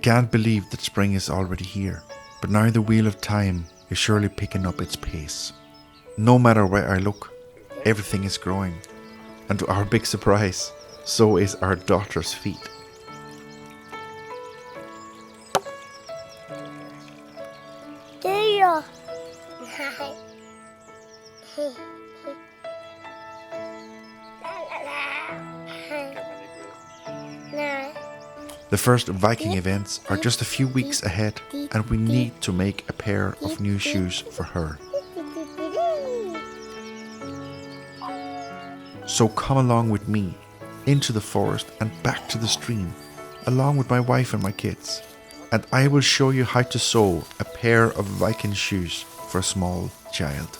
can't believe that spring is already here, but now the wheel of time is surely picking up its pace. No matter where I look, everything is growing, and to our big surprise, so is our daughter's feet. Do you? No. The first Viking events are just a few weeks ahead, and we need to make a pair of new shoes for her. So come along with me into the forest and back to the stream, along with my wife and my kids, and I will show you how to sew a pair of Viking shoes for a small child.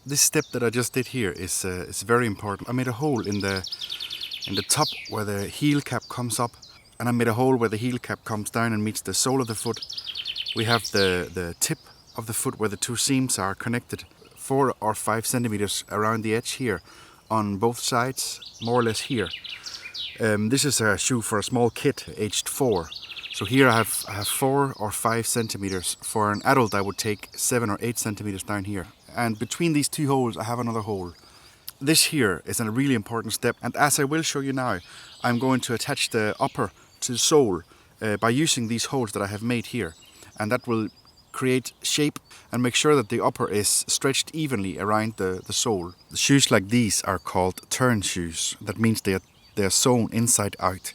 This step that I just did here is very important. I made a hole in the top where the heel cap comes up, and I made a hole where the heel cap comes down and meets the sole of the foot. We have the tip of the foot where the two seams are connected, 4 or 5 centimeters around the edge here, on both sides, more or less here. This is a shoe for a small kid, aged 4. So here I have 4 or 5 centimeters. For an adult, I would take 7 or 8 centimeters down here. And between these two holes, I have another hole. This here is a really important step, and as I will show you now, I'm going to attach the upper to the sole by using these holes that I have made here, and that will create shape and make sure that the upper is stretched evenly around the sole. The shoes like these are called turn shoes. That means they are sewn inside out.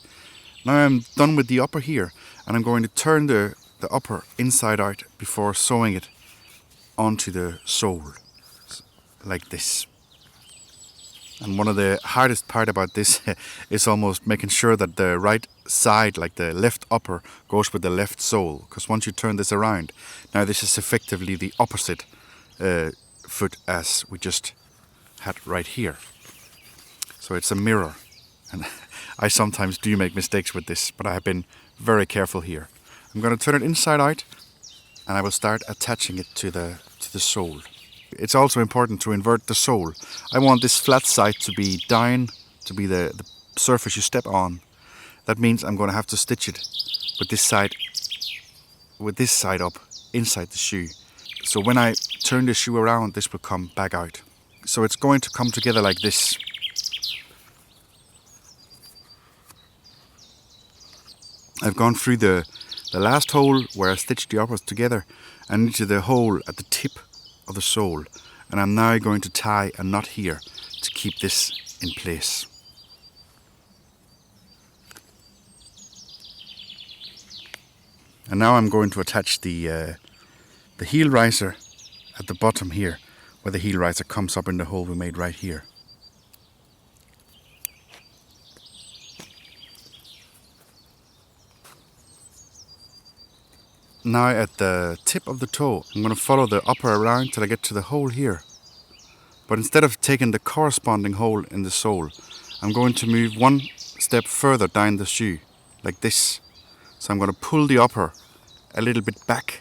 Now I'm done with the upper here, and I'm going to turn the upper inside out before sewing it onto the sole, like this. And one of the hardest part about this is almost making sure that the right side, like the left upper, goes with the left sole. Because once you turn this around, now this is effectively the opposite foot as we just had right here. So it's a mirror. And I sometimes do make mistakes with this, but I have been very careful here. I'm going to turn it inside out, and I will start attaching it to the sole. It's also important to invert the sole. I want this flat side to be down, to be the surface you step on. That means I'm going to have to stitch it with this side up inside the shoe. So when I turn the shoe around, this will come back out. So it's going to come together like this. I've gone through the last hole where I stitched the uppers together and into the hole at the tip of the sole, and I'm now going to tie a knot here to keep this in place. And now I'm going to attach the heel riser at the bottom here, where the heel riser comes up in the hole we made right here. Now at the tip of the toe, I'm going to follow the upper around till I get to the hole here. But instead of taking the corresponding hole in the sole, I'm going to move one step further down the shoe, like this. So I'm going to pull the upper a little bit back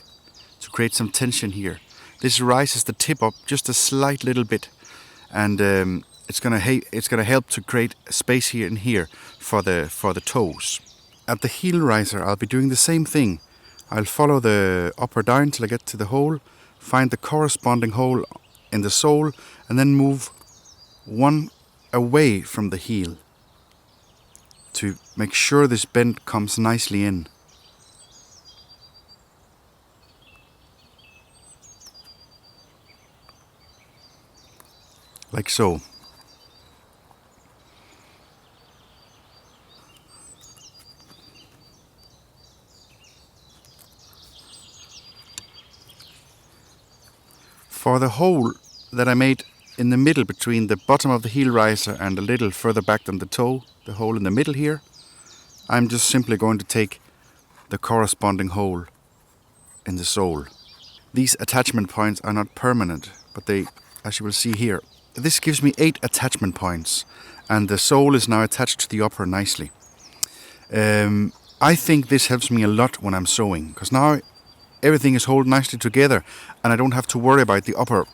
to create some tension here. This rises the tip up just a slight little bit, and it's going to help to create space here and here for the toes. At the heel riser, I'll be doing the same thing. I'll follow the upper down till I get to the hole, find the corresponding hole in the sole, and then move one away from the heel to make sure this bend comes nicely in. Like so. For the hole that I made in the middle between the bottom of the heel riser and a little further back than the toe, the hole in the middle here, I'm just simply going to take the corresponding hole in the sole. These attachment points are not permanent, but they, as you will see here, this gives me 8 attachment points, and the sole is now attached to the upper nicely. I think this helps me a lot when I'm sewing, because now everything is held nicely together and I don't have to worry about the upper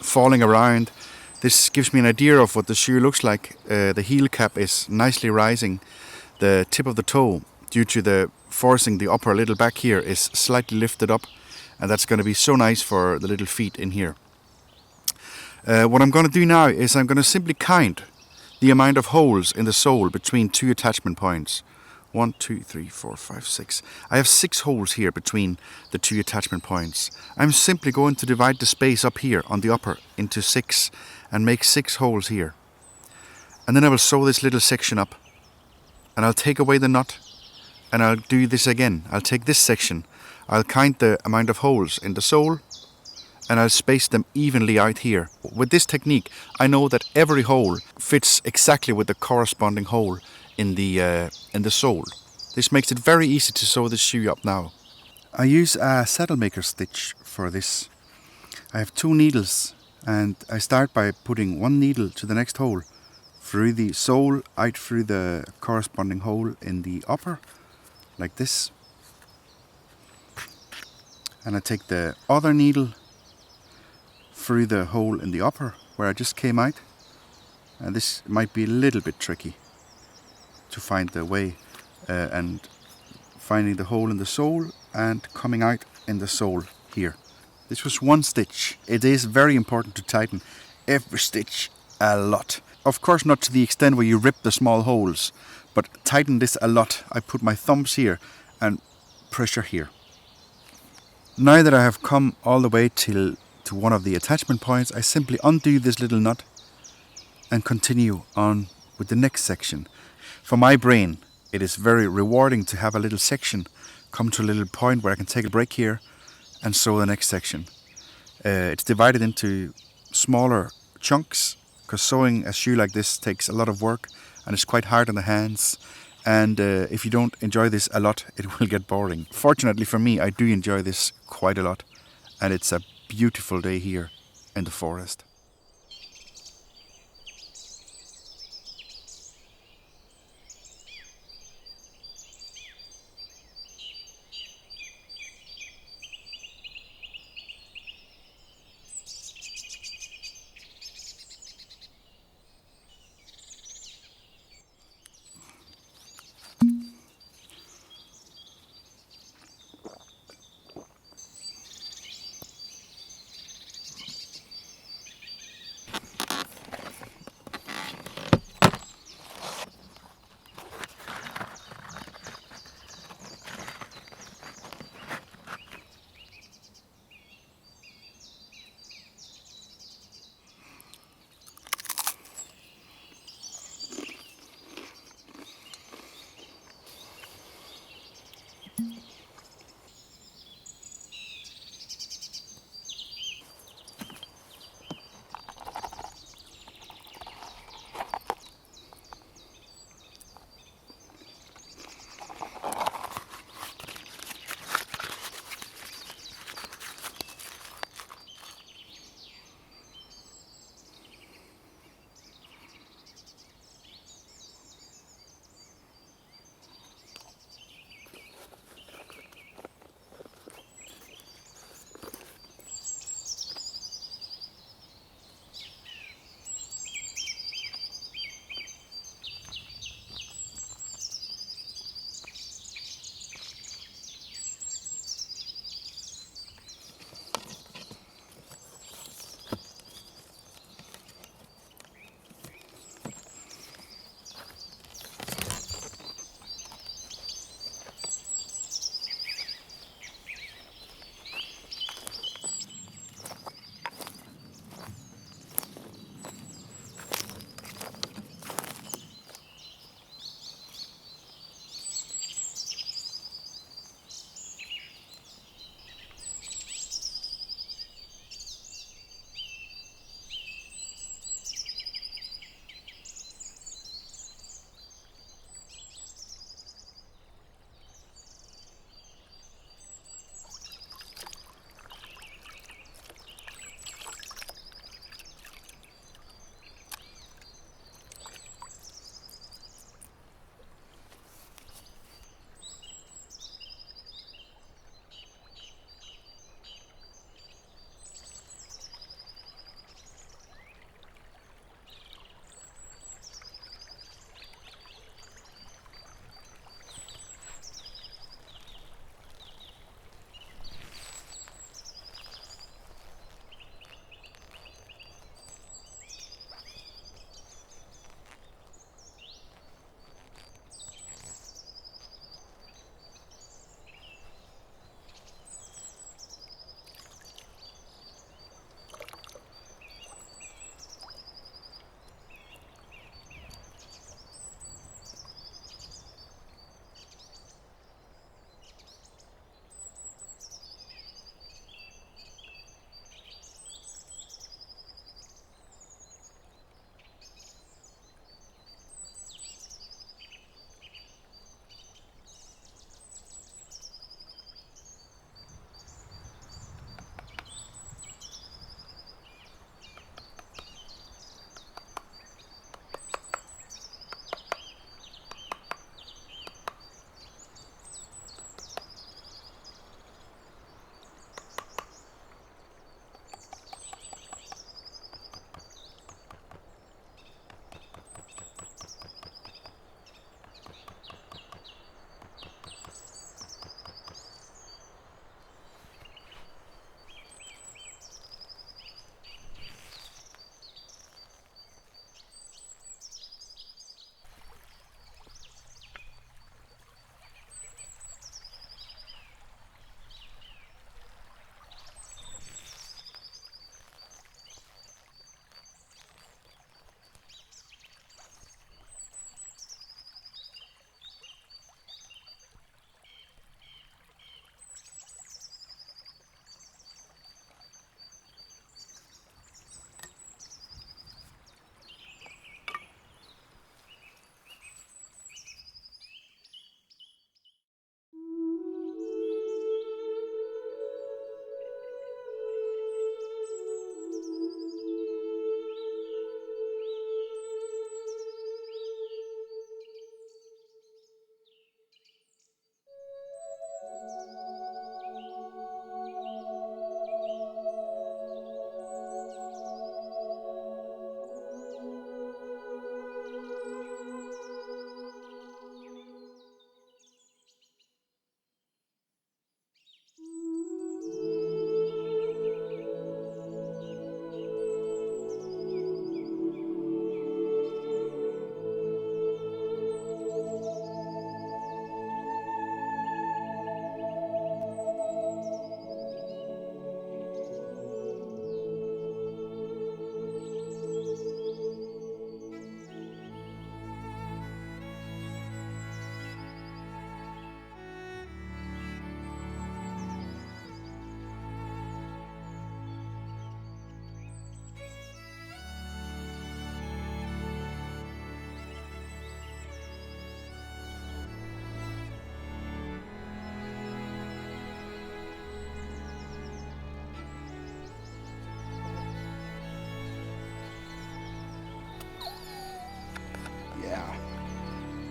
falling around. This gives me an idea of what the shoe looks like. The heel cap is nicely rising. The tip of the toe, due to the forcing the upper a little back here, is slightly lifted up, and that's going to be so nice for the little feet in here. What I'm going to do now is I'm going to simply count the amount of holes in the sole between 2 attachment points. 1, 2, 3, 4, 5, 6. I have 6 holes here between the 2 attachment points. I'm simply going to divide the space up here on the upper into 6 and make 6 holes here. And then I will sew this little section up, and I'll take away the knot, and I'll do this again. I'll take this section, I'll count the amount of holes in the sole, and I'll space them evenly out here. With this technique, I know that every hole fits exactly with the corresponding hole in the sole. This makes it very easy to sew this shoe up now. I use a saddle maker stitch for this. I have 2 needles, and I start by putting 1 needle to the next hole, through the sole, out through the corresponding hole in the upper, like this. And I take the other needle through the hole in the upper, where I just came out. And this might be a little bit tricky to find the way, and finding the hole in the sole and coming out in the sole here. This was 1 stitch. It is very important to tighten every stitch a lot. Of course not to the extent where you rip the small holes, but tighten this a lot. I put my thumbs here and pressure here. Now that I have come all the way to one of the attachment points, I simply undo this little nut and continue on with the next section. For my brain, it is very rewarding to have a little section come to a little point where I can take a break here and sew the next section. It's divided into smaller chunks, because sewing a shoe like this takes a lot of work and it's quite hard on the hands. And if you don't enjoy this a lot, it will get boring. Fortunately for me, I do enjoy this quite a lot, and it's a beautiful day here in the forest.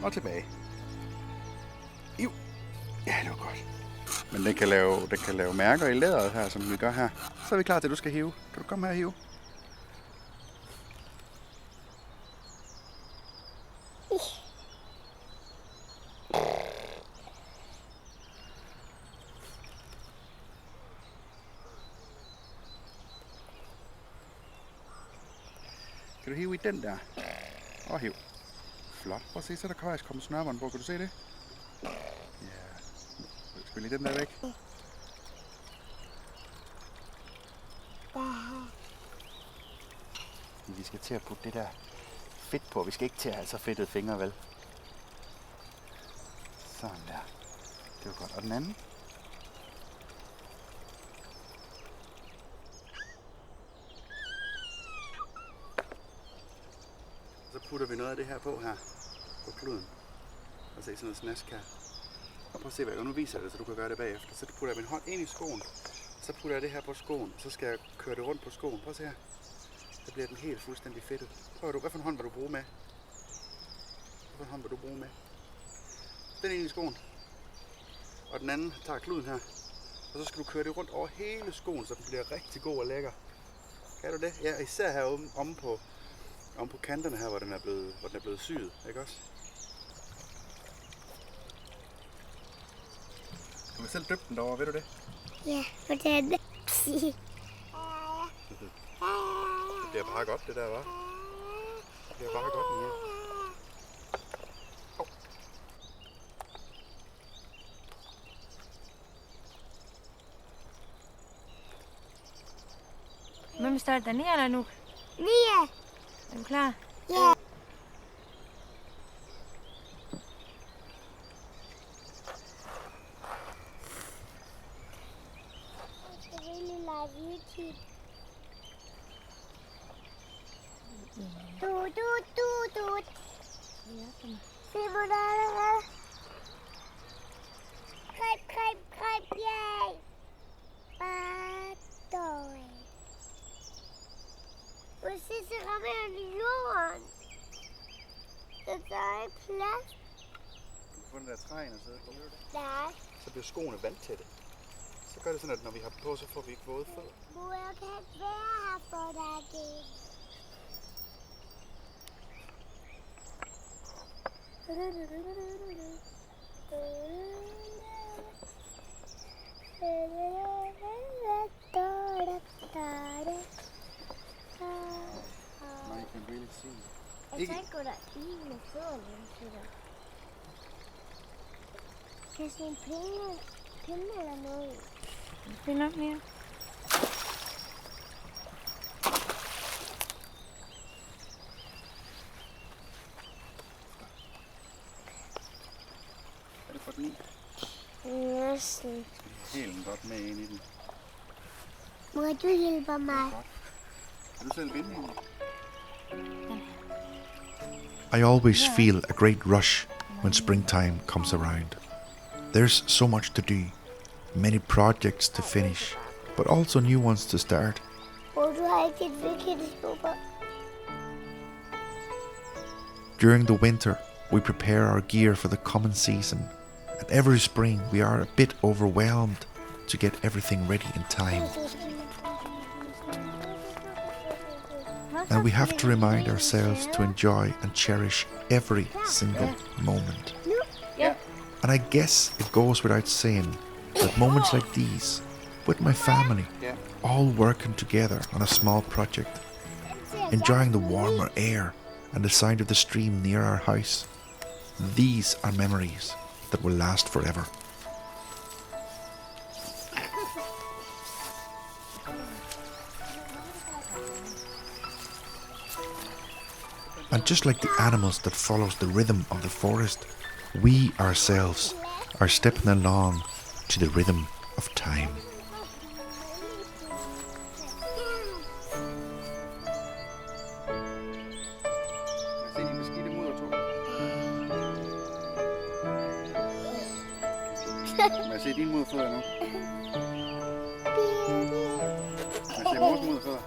og tilbage. Jo. Ja, det var godt. Men den kan lave mærker i læderet her, som vi gør her. Så er vi klar til, at du skal hive. Kan du komme her og hive? Kan du hive i den der? Og hiv. Flot. Prøv at se, så er der faktisk kommet snørbånd på. Kan du se det? Ja. Skal vi lige den der væk? Vi skal til at putte det der fedt på. Vi skal ikke til at have så fedtede fingre, vel? Sådan der. Det var godt. Og den anden? Så putter vi noget af det her på her. På kluden. Og se sådan noget snask her. Og prøv at se, hvad jeg nu viser det, så du kan gøre det bagefter. Så putter jeg min hånd ind i skoen. Så putter jeg det her på skoen. Så skal jeg køre det rundt på skoen. Prøv at se her. Så bliver den helt fuldstændig fedtet. Prøv du, hvad for en hånd vil du bruge med? Hvad for en hånd vil du bruge med? Den ind i skoen. Og den anden tager kluden her. Og så skal du køre det rundt over hele skoen, så den bliver rigtig god og lækker. Kan du det? Ja, især her omme på kanterne her, hvor den er blevet syet, ikke også? Du har selv døbt den derovre, ved du det? Ja, hvordan? Det bliver bare godt, det der, hva'? Det bliver bare godt, den her. Hov. Hvem starter ned eller nu? Nia! Er du klar? Ja. Jeg skal really live YouTube. Du. Se, hvor der er. Kreb, yay. Bare døj. Hvis så rammer jeg i jorden. Så der er ikke plads. Du kan få den der træen og sidde på det. Nej. Så bliver skoene vandtætte. Så gør det sådan, at når vi har dem på, så får vi ikke våde fødder. Mor, jeg kan ikke være her for dig igen. Now you can really see. Jeg kan ikke gå der i med fødderne. Kan jeg se en pinde eller noget? Det er nok mere. Er det for den i? Næsten. Helt godt med ind i den. Må du hjælpe mig? Kan du selv vinde den? I always feel a great rush when springtime comes around. There's so much to do, many projects to finish, but also new ones to start. Hvor du har ikke et vikingskub. During the winter, we prepare our gear for the coming season, and every spring we are a bit overwhelmed to get everything ready in time. And we have to remind ourselves to enjoy and cherish every single moment. Ja. And I guess it goes without saying that moments like these, with my family, all working together on a small project, enjoying the warmer air and the sound of the stream near our house, these are memories that will last forever. And just like the animals that follows the rhythm of the forest, we ourselves are stepping along to the rhythm of time. Se de beskidte muddertog. Må jeg se dine mudderfødder nu? Må jeg se vores mudderfødder?